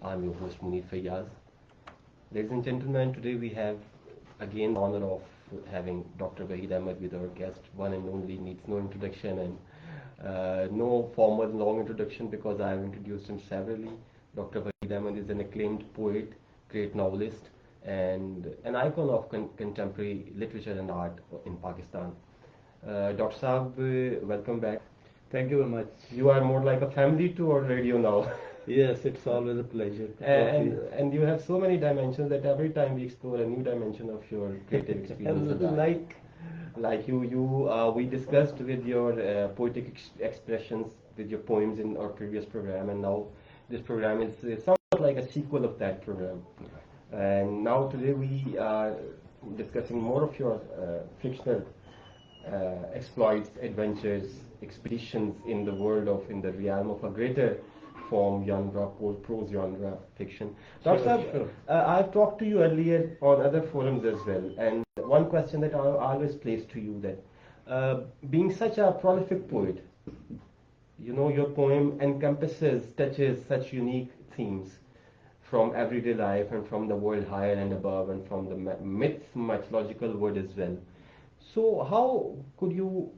I'm your host Munir Fayyaz. Ladies and gentlemen, today we have again the honor of having Dr. Waheed Ahmed with our guest. One and only, needs no introduction and no formal long introduction because I have introduced him severally. Dr. Waheed Ahmed is an acclaimed poet, great novelist, and an icon of contemporary literature and art in Pakistan. Dr. Saab, welcome back. Thank you very much. You are more like a family to our radio now. Yes, it's always a pleasure to talk to and you. and you have so many dimensions that every time we explore a new dimension of your creative experience in that. Like we discussed with your poetic expressions with your poems in our previous program, and now this program is somewhat like a sequel of that program. And now today we are discussing more of your fictional exploits, adventures, expeditions in the world of, in the realm of a greater form genre, prose genre fiction. Dr. Saab, Sure. I've talked to you earlier on other forums as well, and one question that I always place to you that being such a prolific poet, you know, your poem encompasses, touches such unique themes from everyday life and from the world higher and above and from the mythological world as well. So how could you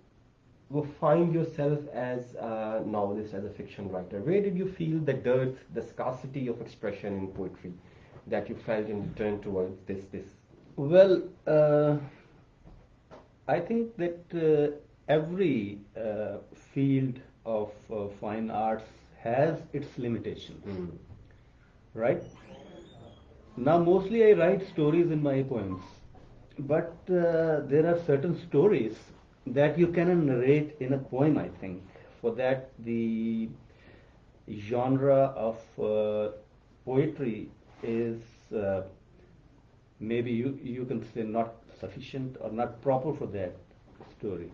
find yourself as a novelist, as a fiction writer? Where did you feel the dearth, the scarcity of expression in poetry that you felt in return towards this? Well, I think that every field of fine arts has its limitations, right? Now, mostly I write stories in my poems, but there are certain stories that you cannot narrate in a poem, I think. For that, the genre of poetry is maybe you can say not sufficient or not proper for that story.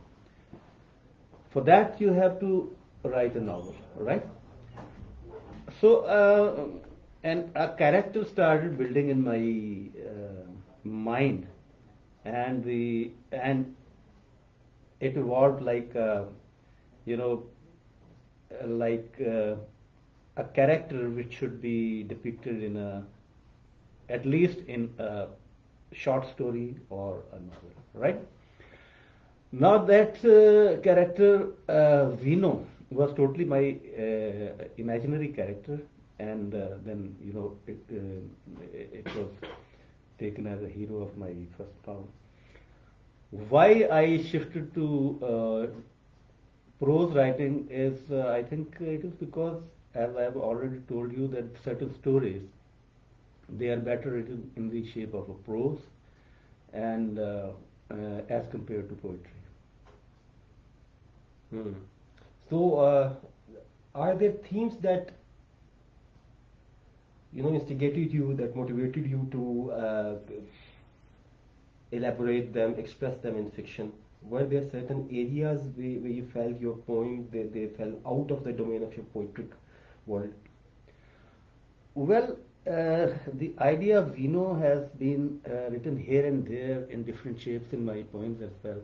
For that, you have to write a novel, right? So, and a character started building in my mind, and it evolved like you know like a character which should be depicted in a at least in a short story or a novel, right? Now that character Vino was totally my imaginary character, and then it was taken as a hero of my first novel. Why I shifted to prose writing is, I think it is because, as I have already told you, that certain stories, they are better written in the shape of a prose and as compared to poetry. So, are there themes that instigated you, that motivated you to elaborate them, express them in fiction? Were there certain areas where you felt your poem they fell out of the domain of your poetic world? Well, the idea of Vino has been written here and there in different shapes in my poems as well.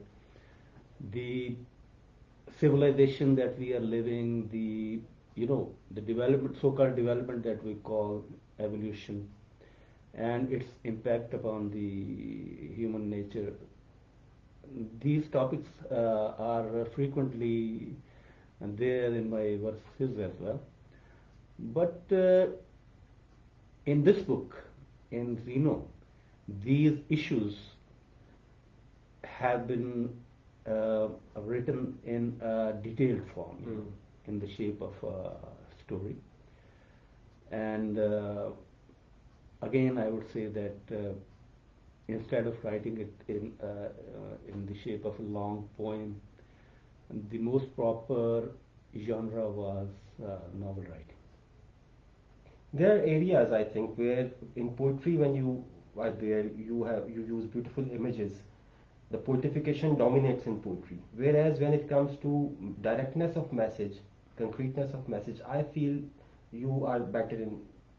The civilization that we are living, the development, so-called development that we call evolution, and its impact upon the human nature. These topics are frequently there in my verses as well. But in this book, in Zeno, these issues have been written in a detailed form, in the shape of a story. And again, I would say that instead of writing it in the shape of a long poem, the most proper genre was novel writing. There are areas, I think, where in poetry, when you are there, you use beautiful images. The poetification dominates in poetry. Whereas when it comes to directness of message, concreteness of message, I feel you are better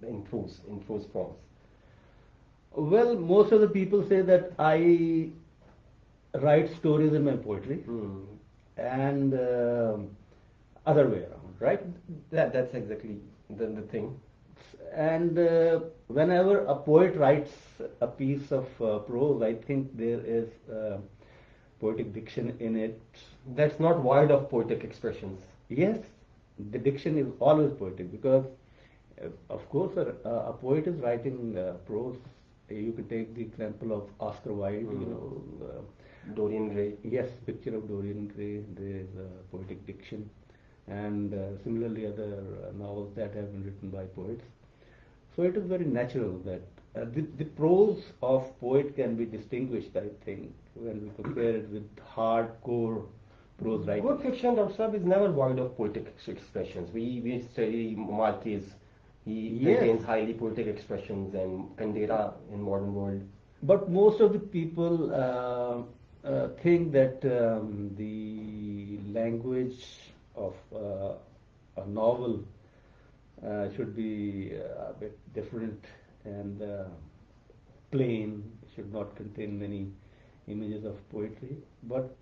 in prose forms. Well, most of the people say that I write stories in my poetry, and other way around, right? That's exactly the thing. And whenever a poet writes a piece of prose, I think there is poetic diction in it. That's not void of poetic expressions. Yes, the diction is always poetic because, of course, a poet is writing prose. You could take the example of Oscar Wilde, Dorian Gray. Yes, picture of Dorian Gray. There is a poetic diction, and similarly other novels that have been written by poets. So it is very natural that the prose of poet can be distinguished, I think, when we compare it with hardcore prose writing. Good fiction, Dr. Saab, is never void of poetic expressions. We study Marquez. He contains highly poetic expressions, and Kandera in modern world. But most of the people think that the language of a novel should be a bit different and plain, should not contain many images of poetry. But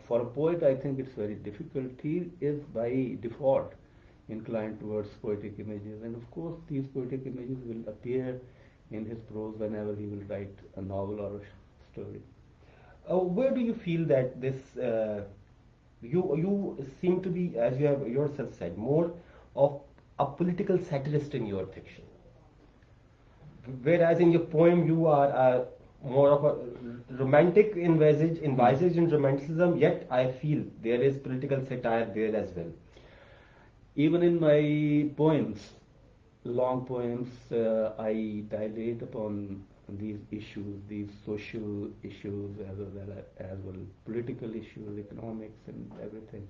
for a poet, I think it's very difficult. He is by default inclined towards poetic images, and of course, these poetic images will appear in his prose whenever he will write a novel or a story. Where do you feel that this you seem to be, as you have yourself said, more of a political satirist in your fiction, whereas in your poem you are more of a romantic envisaged in romanticism, yet I feel there is political satire there as well. Even in my poems, long poems, I dilate upon these issues, these social issues, as well political issues, economics, and everything.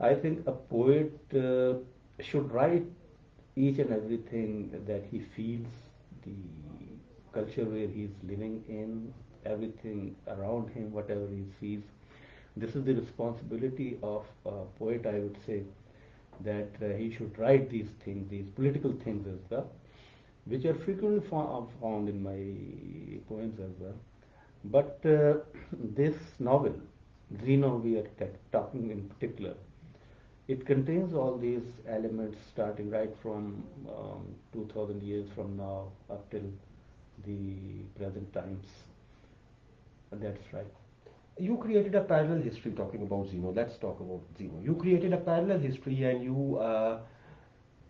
I think a poet should write each and everything that he feels, the culture where he is living in, everything around him, whatever he feels. This is the responsibility of a poet, I would say, that he should write these things, these political things as well, which are frequently found in my poems as well. But this novel, Zeno, we are talking in particular, it contains all these elements starting right from 2000 years from now up till the present times. That's right. You created a parallel history talking about Zeno. Let's talk about Zeno. You created a parallel history and you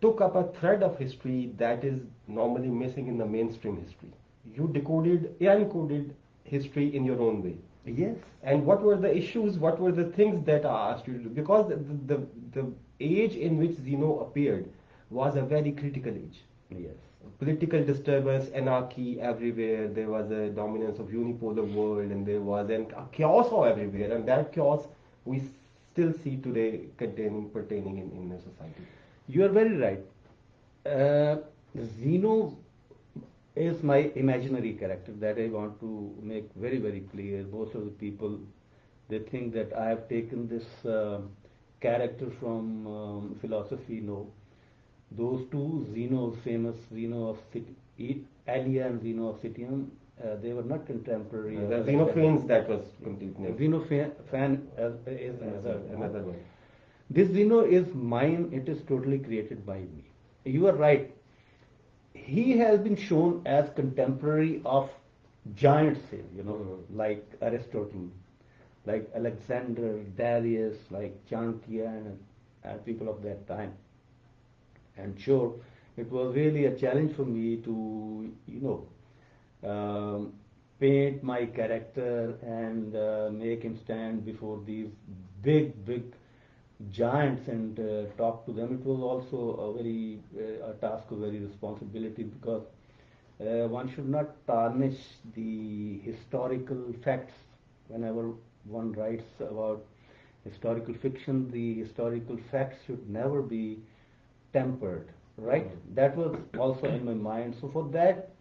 took up a thread of history that is normally missing in the mainstream history. You encoded history in your own way. Yes. And what were the issues, what were the things that are asked you to do? Because the age in which Zeno appeared was a very critical age. Yes. Political disturbance, anarchy everywhere. There was a dominance of unipolar world, and there was a chaos everywhere. And that chaos we still see today pertaining in the society. You are very right. Zeno is my imaginary character that I want to make very, very clear. Most of the people, they think that I have taken this character from philosophy. No. Those two Zenos, famous Zeno of Alia and Zeno of Citium, they were not contemporary. The Xenophanes, that was complete name. Xenophan is another one. This Zeno is mine, it is totally created by me. You are right. He has been shown as contemporary of giants, like Aristotle, like Alexander, Darius, like Chanakya and people of that time. And sure, it was really a challenge for me to, paint my character and make him stand before these big giants and talk to them. It was also a task of very responsibility because one should not tarnish the historical facts. Whenever one writes about historical fiction, the historical facts should never be tempered, right? That was also in my mind. So for that,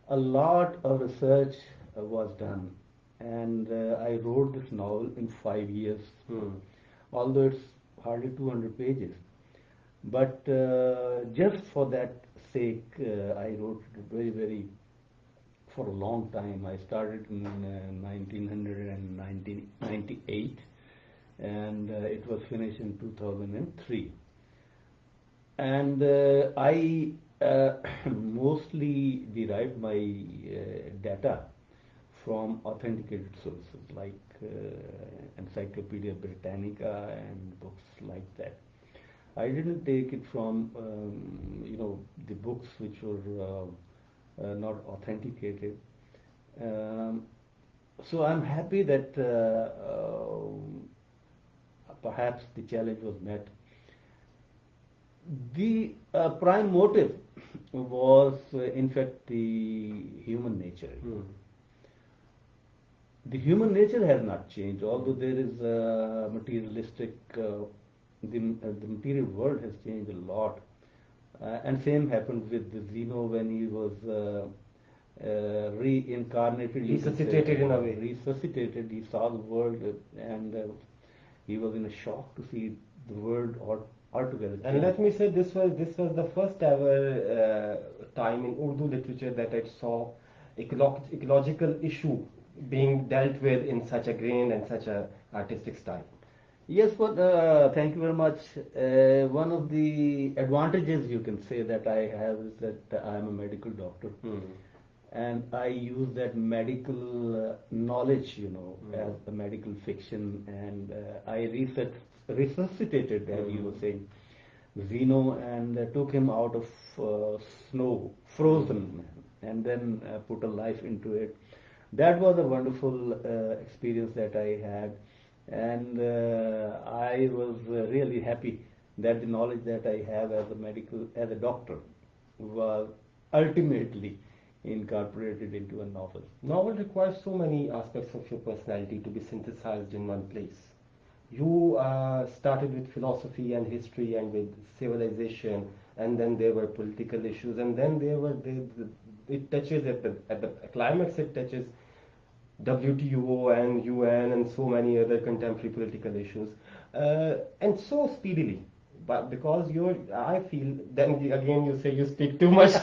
a lot of research was done, and I wrote this novel in 5 years. Although it's hardly 200 pages. But just for that sake, I wrote it for a long time. I started in 1998 and it was finished in 2003. And I Mostly derived my data from authenticated sources like Encyclopedia Britannica and books like that. I didn't take it from the books which were not authenticated. Um, so I'm happy that perhaps the challenge was met. The prime motive was, in fact, the human nature. The human nature has not changed, although there is a materialistic, the material world has changed a lot. And same happened with the Zeno when he was reincarnated. Resuscitated in a way. Resuscitated, he saw the world and he was in a shock to see the world altogether. And let me say, this was the first ever time in Urdu literature that I saw ecological issue being dealt with in such a grand and such a artistic style. Yes, but thank you very much. One of the advantages you can say that I have is that I am a medical doctor, and I use that medical knowledge, as the medical fiction, and I resuscitated, as you were saying, Zeno, and took him out of snow, frozen, and then put a life into it. That was a wonderful experience that I had, and I was really happy that the knowledge that I have as a doctor, was ultimately incorporated into a novel. Novel requires so many aspects of your personality to be synthesized in one place. You started with philosophy and history and with civilization, and then there were political issues, and then it touches at the climax. It touches WTO and UN and so many other contemporary political issues, and so speedily. But because I feel, then again you say you speak too much.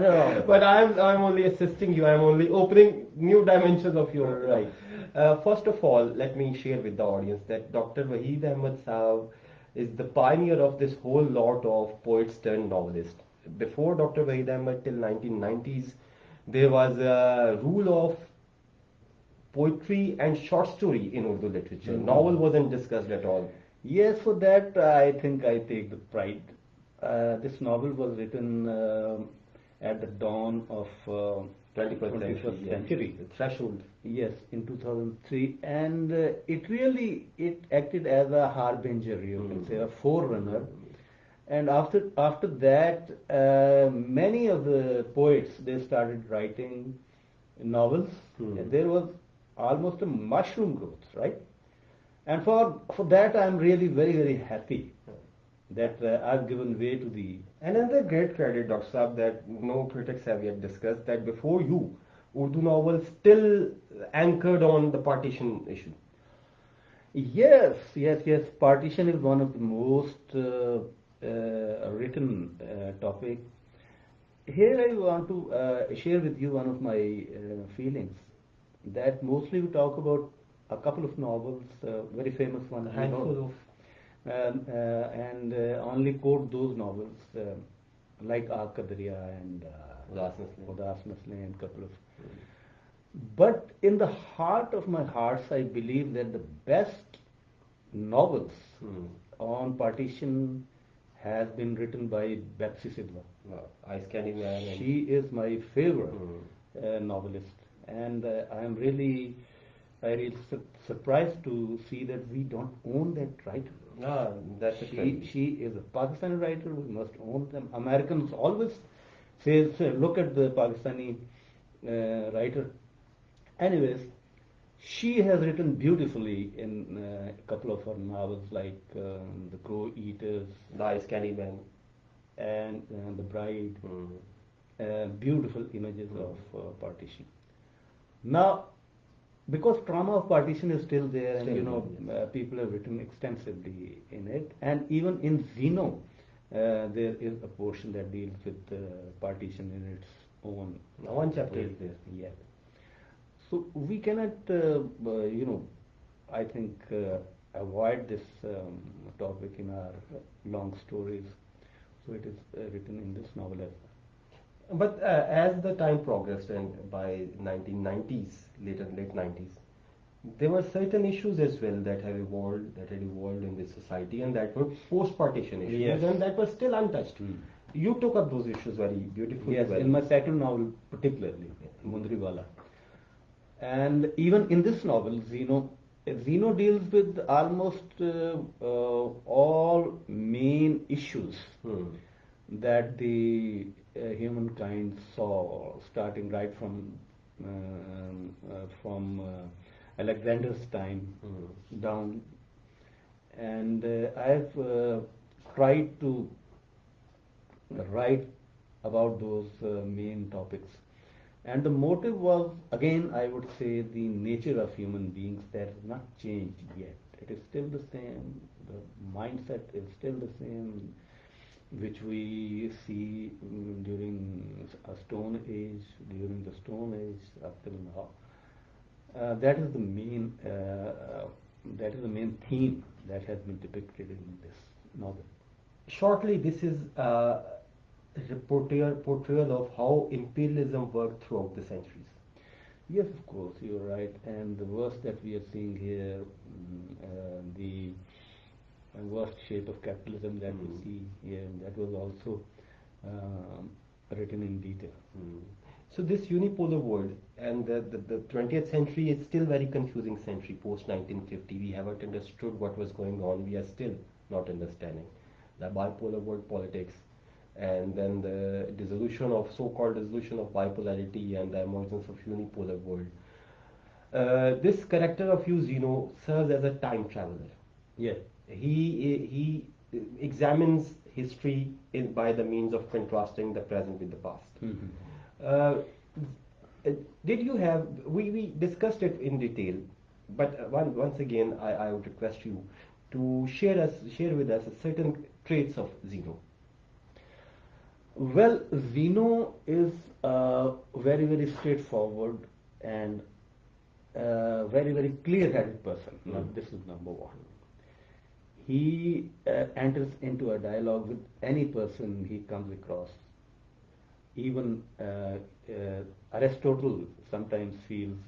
No. But I'm only assisting you. I'm only opening new dimensions of your Right. First of all, let me share with the audience that Dr. Waheed Ahmed Saab is the pioneer of this whole lot of poets turned novelists. Before Dr. Waheed Ahmed, till 1990s, there was a rule of poetry and short story in Urdu literature. Novel wasn't discussed at all. Yes, for that I think I take the pride. This novel was written at the dawn of 21st century. The threshold. Yes, in 2003, and it acted as a harbinger, you can say, a forerunner. And after that, many of the poets, they started writing novels. And there was almost a mushroom growth, right? And for that, I'm really very, very happy that I've given way to the... Another great credit, Dr. Saab, that no critics have yet discussed, that before you, Urdu novels still anchored on the partition issue. Yes. Partition is one of the most written topic. Here I want to share with you one of my feelings, that mostly we talk about a couple of novels, very famous ones, A handful of... and only quote those novels like Aag Ka Darya and Udas Masle and couple of... But in the heart of my hearts, I believe that the best novels on partition has been written by Betsy Sidhwa. Ice Candy Man. She is my favorite novelist, and I'm really surprised to see that we don't own that writer. That's a trend. She is a Pakistani writer. We must own them. Americans always say, look at the Pakistani writer. Anyways, she has written beautifully in a couple of her novels like The Crow Eaters, The Ice Candy Man, and The Bride. Beautiful images of partition. Now, because trauma of partition is still there, and people have written extensively in it, and even in Zeno, there is a portion that deals with partition in its own. One chapter is there. Yeah. So we cannot, I think, avoid this topic in our long stories. So it is written in this novel as well. But as the time progressed and by 1990s, late 90s, there were certain issues as well that had evolved in this society, and that were post-partition issues, Yes. and that were still untouched. You took up those issues very beautifully. Yes, well. in my second novel particularly, Munir. And even in this novel, Zeno deals with almost all main issues that the humankind saw, starting right from Alexander's time down. And I've tried to write about those main topics. And the motive was, again, I would say, the nature of human beings that has not changed yet. It is still the same. The mindset is still the same, which we see during a Stone Age, during the Stone Age up till now. That is the main theme that has been depicted in this novel. Shortly, this is a portrayal of how imperialism worked throughout the centuries. Yes, of course, you're right. And the worst that we are seeing here, the worst shape of capitalism that we see here, that was also written in detail. So this unipolar world and the 20th century is still very confusing century post 1950. We haven't understood what was going on. We are still not understanding the bipolar world politics, and then the so-called dissolution of bipolarity and the emergence of unipolar world. This character of you, Zeno, serves as a time traveler. Yes. He examines history by the means of contrasting the present with the past. Did you have, we discussed it in detail, but once again I would request you to share with us certain traits of Zeno. Well, Zeno is a very, very straightforward and very, very clear-headed person. This is number one. He enters into a dialogue with any person he comes across. Even Aristotle sometimes feels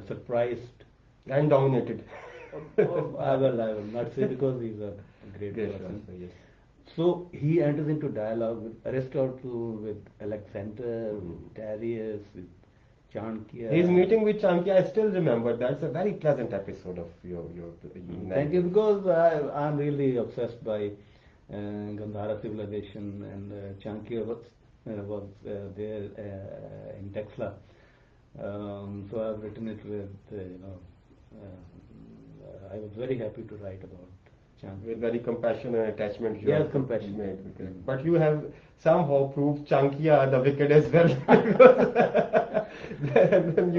surprised and dominated. I will not say, because he's a great person. Yes. So he enters into dialogue with Aristotle, with Alexander, with Darius, with Chanakya. His meeting with Chanakya, I still remember. That's a very pleasant episode of your Thank you, because I'm really obsessed by Gandhara civilization, and Chanakya was there in Texla. So I've written it with, I was very happy to write about Chanakya. With very compassion and attachment. Yes, compassion. But you have somehow proved Chanakya the wicked as well.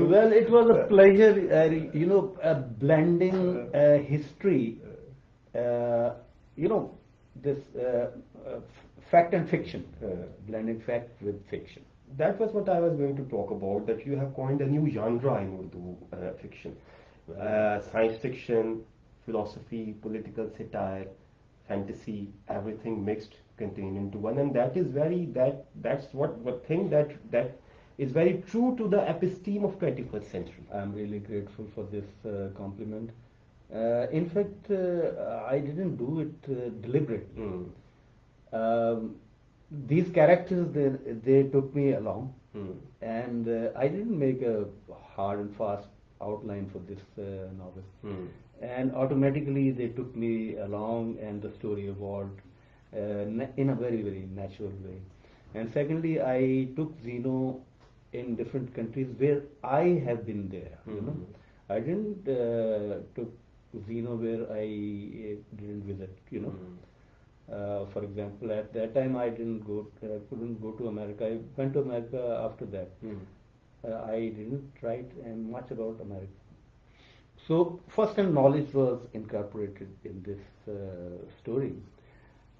Well, it was a pleasure, blending history, this fact and fiction, blending fact with fiction. That was what I was going to talk about, that you have coined a new genre in Urdu fiction. Science fiction, philosophy, political satire, fantasy, everything mixed, contained into one, and that is that's what thing that is very true to the episteme of 21st century. I'm really grateful for this compliment. In fact, I didn't do it deliberately. These characters, they took me along, and I didn't make a hard and fast outline for this novel. And automatically they took me along, and the story evolved in a very, very natural way. And secondly, I took Zeno in different countries where I have been there. I didn't took Zeno where I didn't visit. For example, at that time I couldn't go to America. I went to America after that. I didn't write much about America. So first-hand knowledge was incorporated in this story.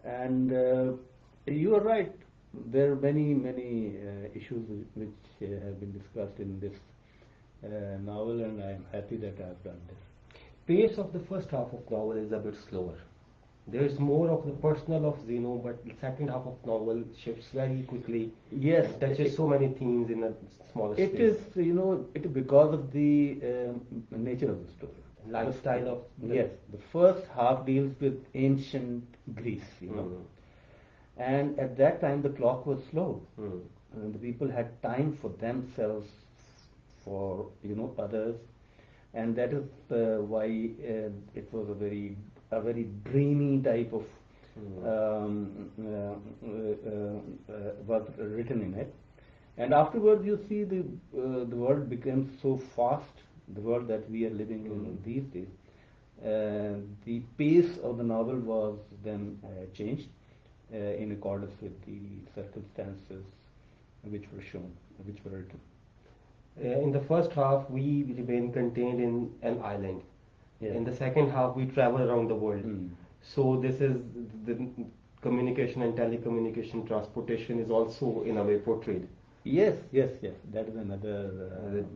And you are right, there are many, many issues which have been discussed in this novel, and I am happy that I have done this. Pace of the first half of novel is a bit slower. There's more of the personal of Zeno, but the second half of novel shifts very quickly. Yes, It touches so many themes in a smaller space. it is, it is because of the nature of the story. Lifestyle of Yes, the first half deals with ancient Greece, and at that time the clock was slow, and the people had time for themselves, for others, and that is why it was a very dreamy type of was written in it. And afterwards, you see the world became so fast, the world that we are living in these days. The pace of the novel was then changed in accordance with the circumstances which were shown, which were written. In the first half, we remain contained in an island. Yeah. In the second half, we travel around the world. So this is the communication and telecommunication, transportation is also in a way portrayed. Yes. That is another.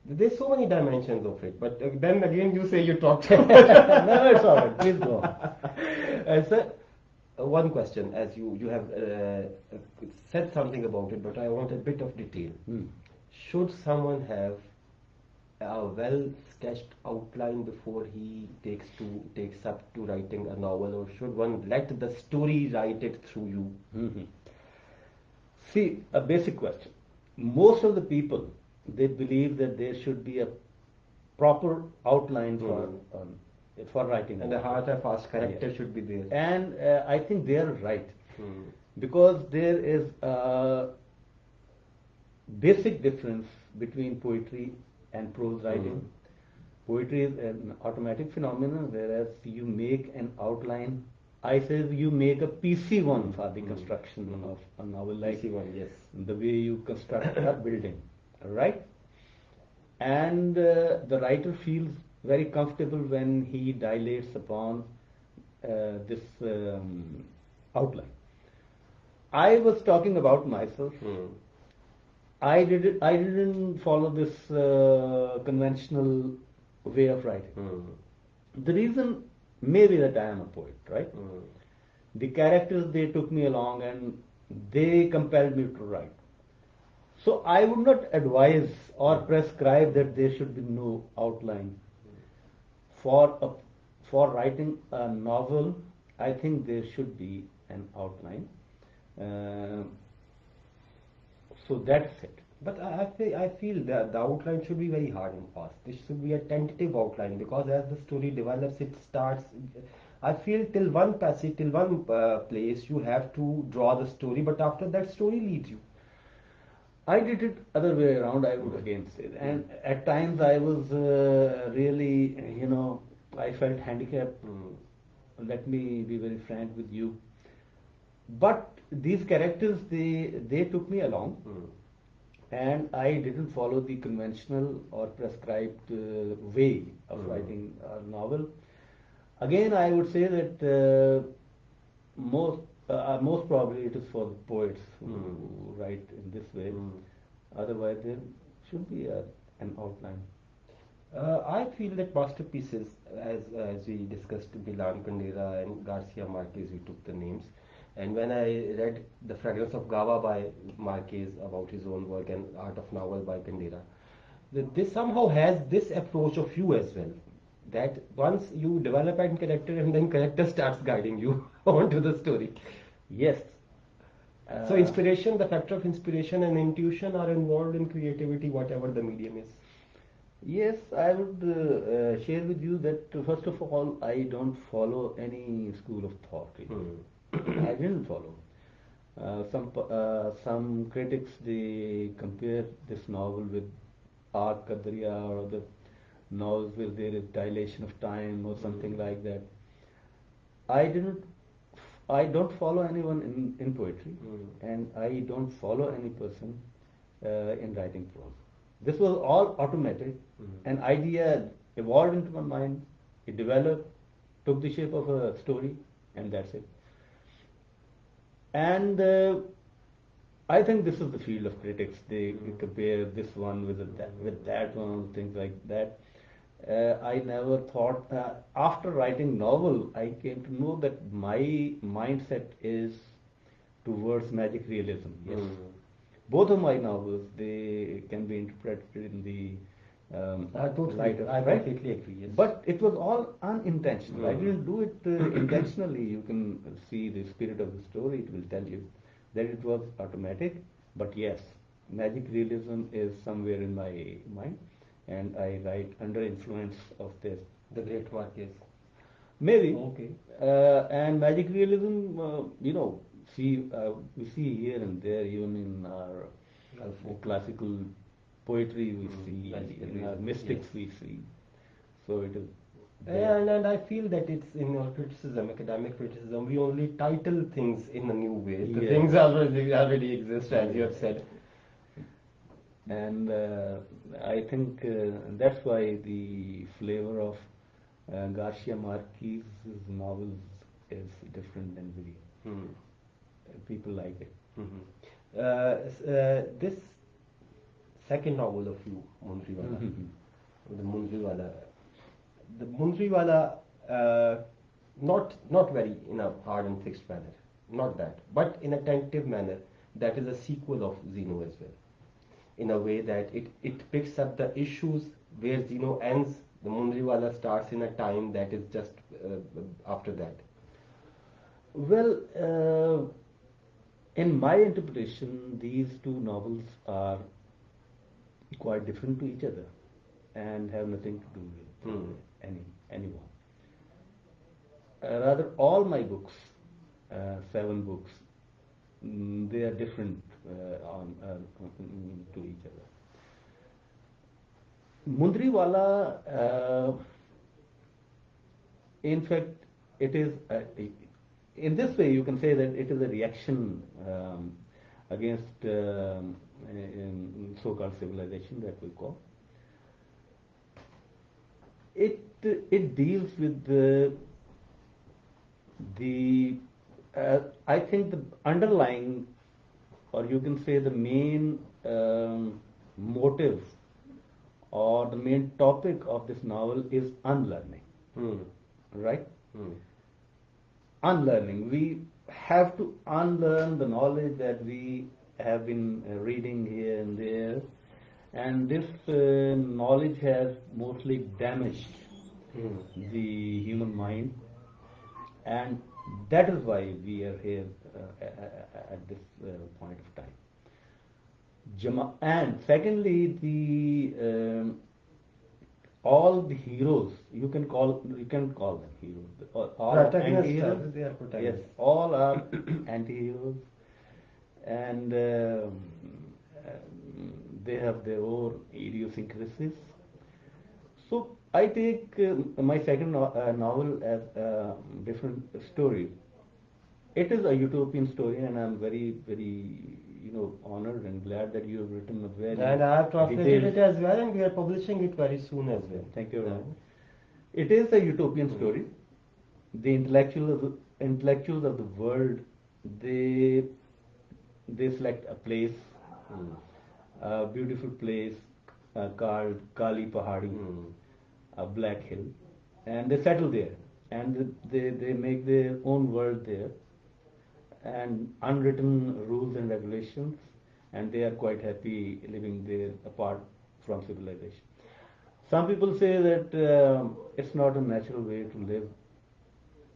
There's so many dimensions of it, but then again you say you talked. No, it's all right. Please go on. Sir, one question, as you have said something about it, but I want a bit of detail. Should someone have a well sketched outline before he takes up to writing a novel, or should one let the story write it through you? See, a basic question. Most of the people, they believe that there should be a proper outline for writing. And the heart of fast character should be there. And I think they are right, because there is a basic difference between poetry and prose writing. Poetry is an automatic phenomenon, whereas you make an outline. I say you make a PC one for the construction of a novel, like PC one, yes. the way you construct a building, right? And the writer feels very comfortable when he dilates upon this outline. I was talking about myself. I didn't follow this conventional way of writing. The reason may be that I am a poet, right? The characters, they took me along and they compelled me to write. So I would not advise or prescribe that there should be no outline. For writing a novel, I think there should be an outline. So that's it. But I feel that the outline should be very hard and fast. This should be a tentative outline, because as the story develops, it starts. I feel till one passage, till one place, you have to draw the story, but after that, story leads you. I did it other way around, I would again say. And at times I was really, I felt handicapped. Let me be very frank with you. But these characters, they took me along. And I didn't follow the conventional or prescribed way of writing a novel. Again, I would say that most probably it is for the poets who write in this way. Otherwise, there should be an outline. I feel that masterpieces, as we discussed, Milan Kundera and Garcia Marquez, we took the names. And when I read The Fragrance of Gava by Marquez about his own work, and Art of Novel by Kundera, this somehow has this approach of you as well. That once you develop a character, and then character starts guiding you onto the story. Yes. So inspiration, the factor of inspiration and intuition are involved in creativity, whatever the medium is. Yes, I would share with you that first of all, I don't follow any school of thought. I didn't follow. Some critics, they compare this novel with Art Kadriya or other novels where there is dilation of time or something like that. I don't follow anyone in poetry, and I don't follow any person in writing prose. This was all automatic. An idea evolved into my mind, it developed, took the shape of a story, and that's it. And I think this is the field of critics. They compare this one with that one, things like that. I never thought, after writing novel, I came to know that my mindset is towards magic realism. Yes. Both of my novels, they can be interpreted in the light of I right? completely agree. Yes. But it was all unintentional. I didn't do it intentionally. You can see the spirit of the story. It will tell you that it was automatic. But yes, magic realism is somewhere in my mind, and I write under influence of this. The Great Marquez. Maybe. Okay. And magic realism, we see here and there, even in our classical poetry, we see, in our mystics, yes. we see. So it is. There. And I feel that it's in our criticism, academic criticism, we only title things in a new way. The Yes. things already exist, as you have said. And I think that's why the flavor of Garcia Marquez's novels is different than we. People like it. This second novel of you, Munriwala, the Munriwala, not very in a hard and fixed manner, not that, but in a tentative manner. That is a sequel of Zeno as well, in a way that it picks up the issues where Zeno ends. The Munriwala starts in a time that is just after that. Well, in my interpretation, these two novels are quite different to each other and have nothing to do with anyone. Rather, all my books, 7 books, they are different to each other. Mundriwala, in fact, it is, in this way you can say that it is a reaction against so-called civilization that we call. It deals with I think the underlying, or you can say the main motive or the main topic of this novel is unlearning. Right? Unlearning. We have to unlearn the knowledge that we have been reading here and there, and this knowledge has mostly damaged the human mind, and that is why we are here at this point of time. And secondly, all the heroes, you can call them heroes. All anti-heroes. They are protagonists. Yes, all are anti-heroes, and they have their own idiosyncrasies. So I take my second novel as a different story. It is a utopian story, and I'm very, very, honored and glad that you have written a very. And I have translated it as well, and we are publishing it very soon as well. Thank you very much. It is a utopian story. The intellectuals of the world, they select a place, a beautiful place called Kali Pahadi, a black hill, and they settle there, and they make their own world there, and unwritten rules and regulations, and they are quite happy living there apart from civilization. Some people say that it's not a natural way to live,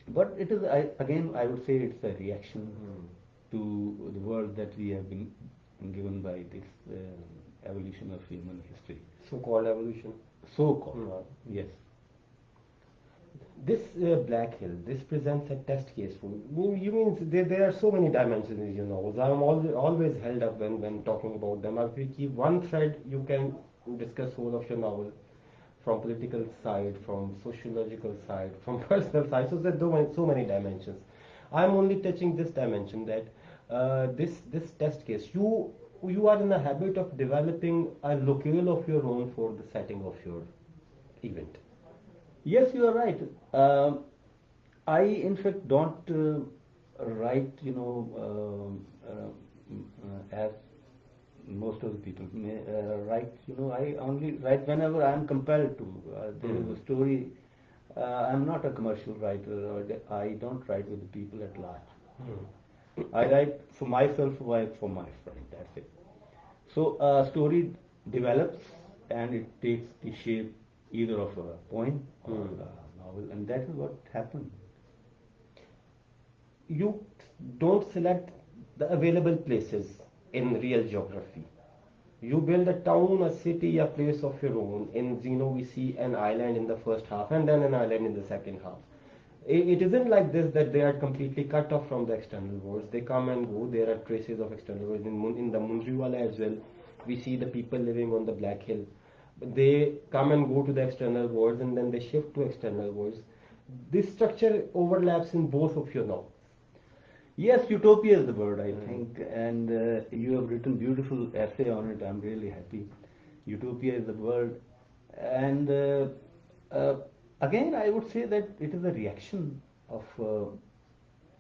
but it is. I would say it's a reaction to the world that we have been given by this evolution of human history. So-called evolution. So-called, yes. This Black Hill, this presents a test case for you. You mean there are so many dimensions in your novels. I'm always held up when talking about them. If we keep one thread, you can discuss whole of your novel, from political side, from sociological side, from personal side. So there are so many dimensions. I'm only touching this dimension, that this test case. You are in the habit of developing a locale of your own for the setting of your event. Yes, you are right. I, in fact, don't write, as most most of the people write. I only write whenever I am compelled to. There is a story. I'm not a commercial writer, or I don't write with the people at large. I write for myself, for my friend. That's it. So a story develops and it takes the shape either of a poem or a novel, and that is what happened. You don't select the available places in real geography. You build a town, a city, a place of your own. In Zeno, we see an island in the first half and then an island in the second half. It isn't like this that they are completely cut off from the external worlds. They come and go. There are traces of external worlds. In the Munriwala as well, we see the people living on the Black Hill. They come and go to the external worlds and then they shift to external worlds. This structure overlaps in both of your novels. Yes, utopia is the word, I think, and you have written beautiful essay on it. I'm really happy. Utopia is the word, and again, I would say that it is a reaction of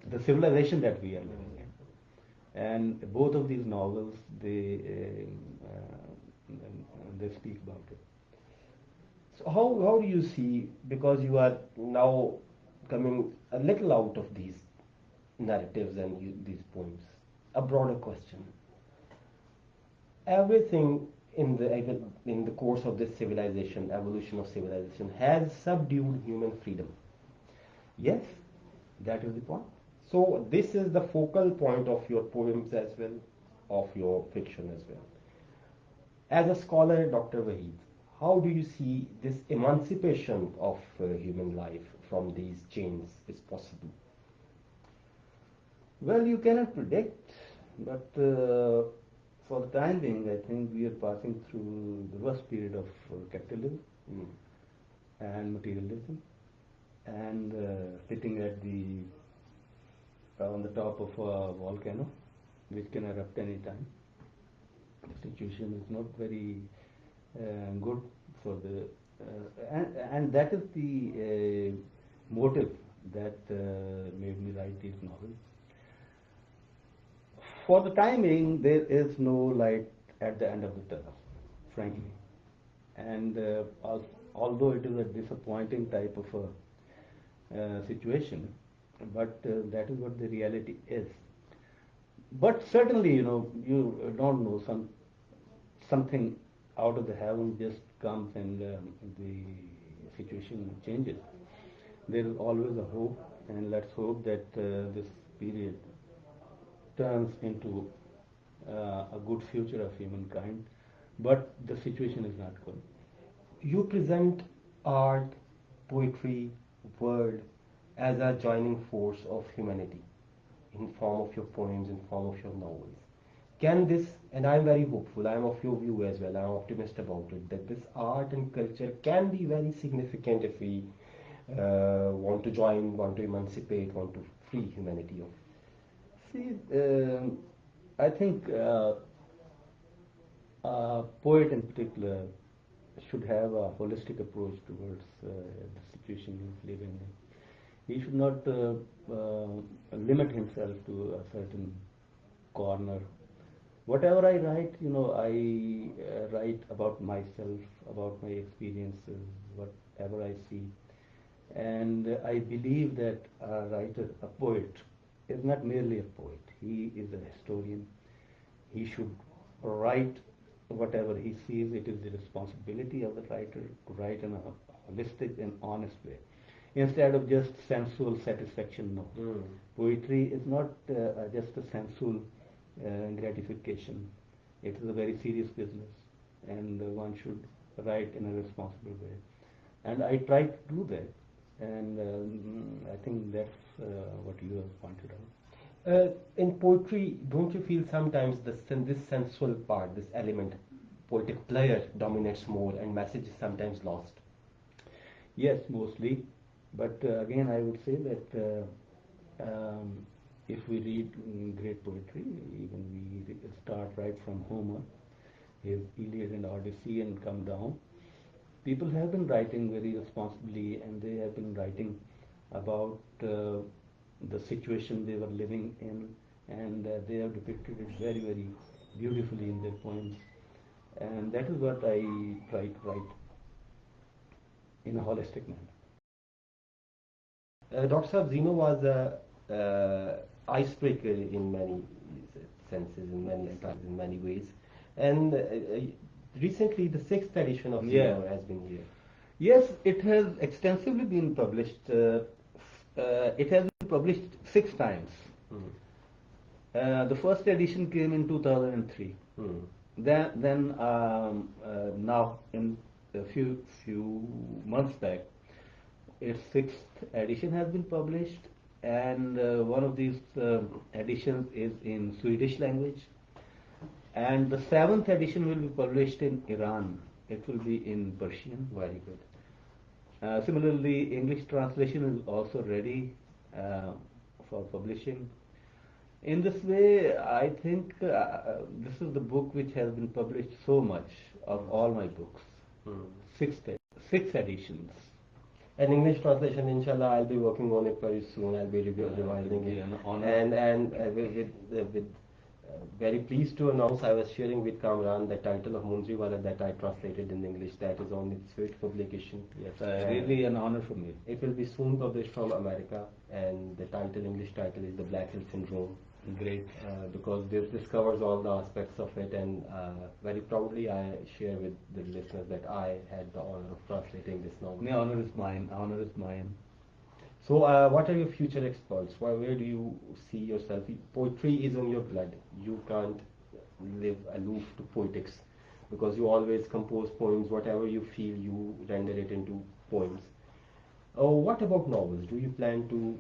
the civilization that we are living in, and both of these novels they speak about it. So how do you see, because you are now coming a little out of these narratives and these poems, a broader question. Everything in the course of this civilization, evolution of civilization, has subdued human freedom. Yes, that is the point. So this is the focal point of your poems as well, of your fiction as well. As a scholar, Dr. Waheed, how do you see this emancipation of human life from these chains is possible? Well, you cannot predict, but for the time being, I think we are passing through the worst period of capitalism and materialism, and sitting on the top of a volcano, which can erupt any time. The situation is not very good for the, and that is the motive that made me write these novels. For the time being, there is no light at the end of the tunnel, frankly. And although it is a disappointing type of a situation, but that is what the reality is. But certainly, you don't know, something out of the heaven just comes and the situation changes. There is always a hope, and let's hope that this period turns into a good future of humankind, but the situation is not good. You present art, poetry, word as a joining force of humanity in form of your poems, in form of your novels. Can this, and I'm very hopeful, I'm of your view as well, I'm optimistic about it, that this art and culture can be very significant if we want to join, want to emancipate, want to free humanity of. See, I think a poet in particular should have a holistic approach towards the situation he's living in. He should not limit himself to a certain corner. Whatever I write, I write about myself, about my experiences, whatever I see. And I believe that a writer, a poet, is not merely a poet. He is a historian. He should write whatever he sees. It is the responsibility of the writer to write in a holistic and honest way, instead of just sensual satisfaction. No. Poetry is not just a sensual gratification. It is a very serious business, and one should write in a responsible way. And I try to do that, and I think that's what you have pointed out. In poetry, don't you feel sometimes this sensual part, this element, poetic player dominates more and message is sometimes lost? Yes, mostly. But again, I would say that if we read great poetry, even we start right from Homer, his Iliad and Odyssey, and come down, people have been writing very responsibly, and they have been writing about the situation they were living in, and they have depicted it very, very beautifully in their poems. and that is what I try to write in a holistic manner. Dr. Saab, Zeno was a icebreaker in many senses, in many styles, in many ways. And recently, the sixth edition of Zeno has been here. Yes, it has extensively been published. It has been published 6 times. The first edition came in 2003. Then now in a few months back, its sixth edition has been published, and one of these editions is in Swedish language, and the seventh edition will be published in Iran. It will be in Persian. Very good. Similarly, English translation is also ready for publishing. In this way, I think this is the book which has been published so much of all my books. Six editions. An English translation, inshallah, I'll be working on it very soon. I'll be revising it. And with very pleased to announce, I was sharing with Kamran the title of Munir that I translated in English. That is on its fifth publication. Yes, really an honor for me. It will be soon published from America, and the English title is The Black Hill Syndrome. Great. Because this covers all the aspects of it, and very proudly I share with the listeners that I had the honor of translating this novel. The honor is mine. Honor is mine. So, what are your future exploits? Where do you see yourself? Poetry is in your blood. You can't live aloof to poetics because you always compose poems. Whatever you feel, you render it into poems. Oh, what about novels? Do you plan to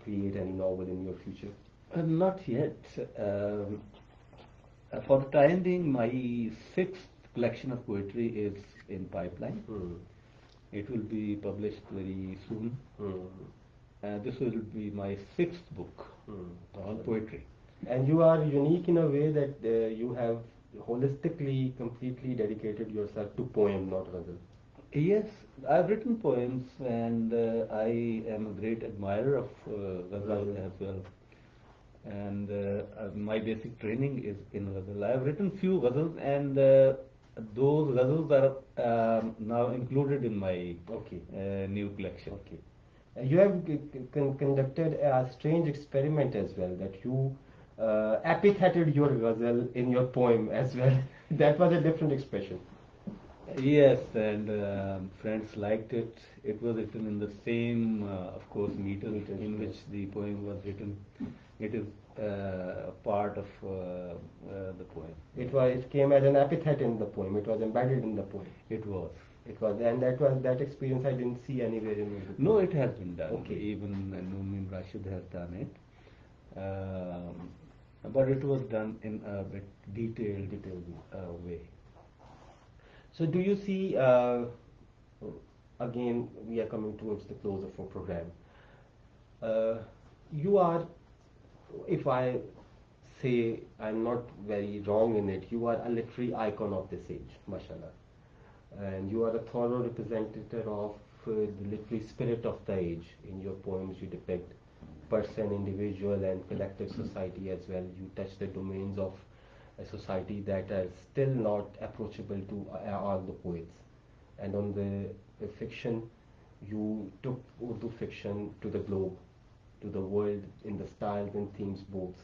create any novel in your future? Not yet. For the time being, my sixth collection of poetry is in pipeline. It will be published very soon. This will be my sixth book on poetry. And you are unique in a way that you have holistically, completely dedicated yourself to poem, not ghazal. Yes, I've written poems, and I am a great admirer of ghazal as well. And my basic training is in ghazal. I've written few ghazals, and those ghazals are now included in my new collection. Okay. You have conducted a strange experiment as well, that you epithetted your ghazal in your poem as well. That was a different expression. Yes, and friends liked it. It was written in the same, of course, meter in which the poem was written. It is part of the poem. It came as an epithet in the poem. It was embedded in the poem. It was, and that experience I didn't see anywhere in it. No, it has been done. Okay. Even Munir Rashid has done it, but it was done in a bit detailed way. So, do you see? Again, we are coming towards the close of our program. You are, if I say I'm not very wrong in it, you are a literary icon of this age, mashallah. And you are a thorough representative of the literary spirit of the age. In your poems, you depict person, individual, and collective society as well. You touch the domains of a society that are still not approachable to all the poets. And on the fiction, you took Urdu fiction to the globe, to the world, in the styles and themes both.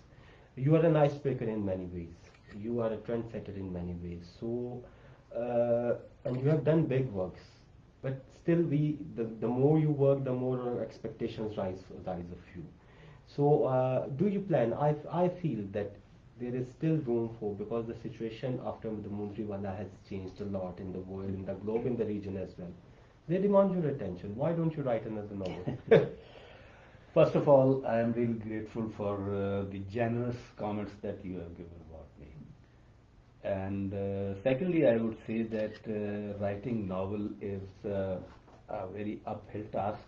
You are an icebreaker in many ways. You are a trendsetter in many ways. So, and you have done big works. But still, the more you work, the more our expectations rise of you. So, do you plan? I feel that there is still room for, because the situation after the Munir has changed a lot in the world, in the globe, in the region as well. They demand your attention. Why don't you write another novel? First of all, I am really grateful for the generous comments that you have given about me. And secondly, I would say that writing novel is a very uphill task,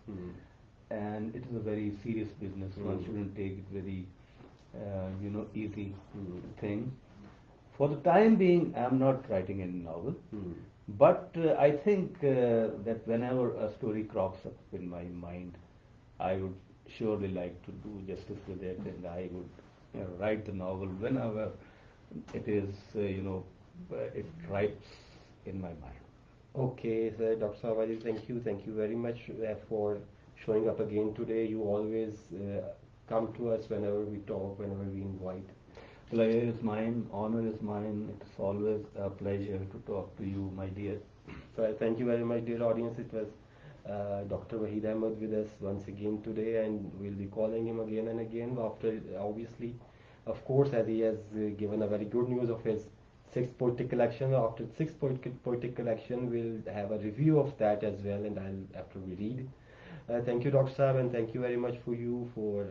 and it is a very serious business. One shouldn't take it very easy thing. For the time being, I am not writing any novel, but I think that whenever a story crops up in my mind, I would surely like to do justice with it, and I would write the novel whenever it is it writes in my mind. Okay, so Dr. Sawadi, thank you very much for showing up again today. You always come to us whenever we talk, whenever we invite. Pleasure is mine, honor is mine. It's always a pleasure to talk to you, my dear. So I thank you very much, dear audience. It was Dr. Waheed Ahmed with us once again today, and we'll be calling him again and again after, obviously, of course, as he has given a very good news of his sixth poetry collection. After sixth poetry collection, we'll have a review of that as well, and after we read. Thank you, Dr. Saab, and thank you very much for you for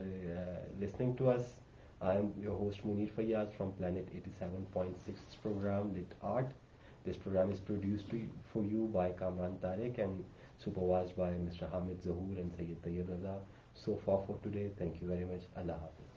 listening to us. I am your host Munir Fayyaz from Planet 87.6 program Lit Art. This program is produced for you by Kamran, Tariq, and supervised by Mr. Hamid, Zahoor, and Syed Tayyab Raza. So far for today, thank you very much. Allah Hafiz.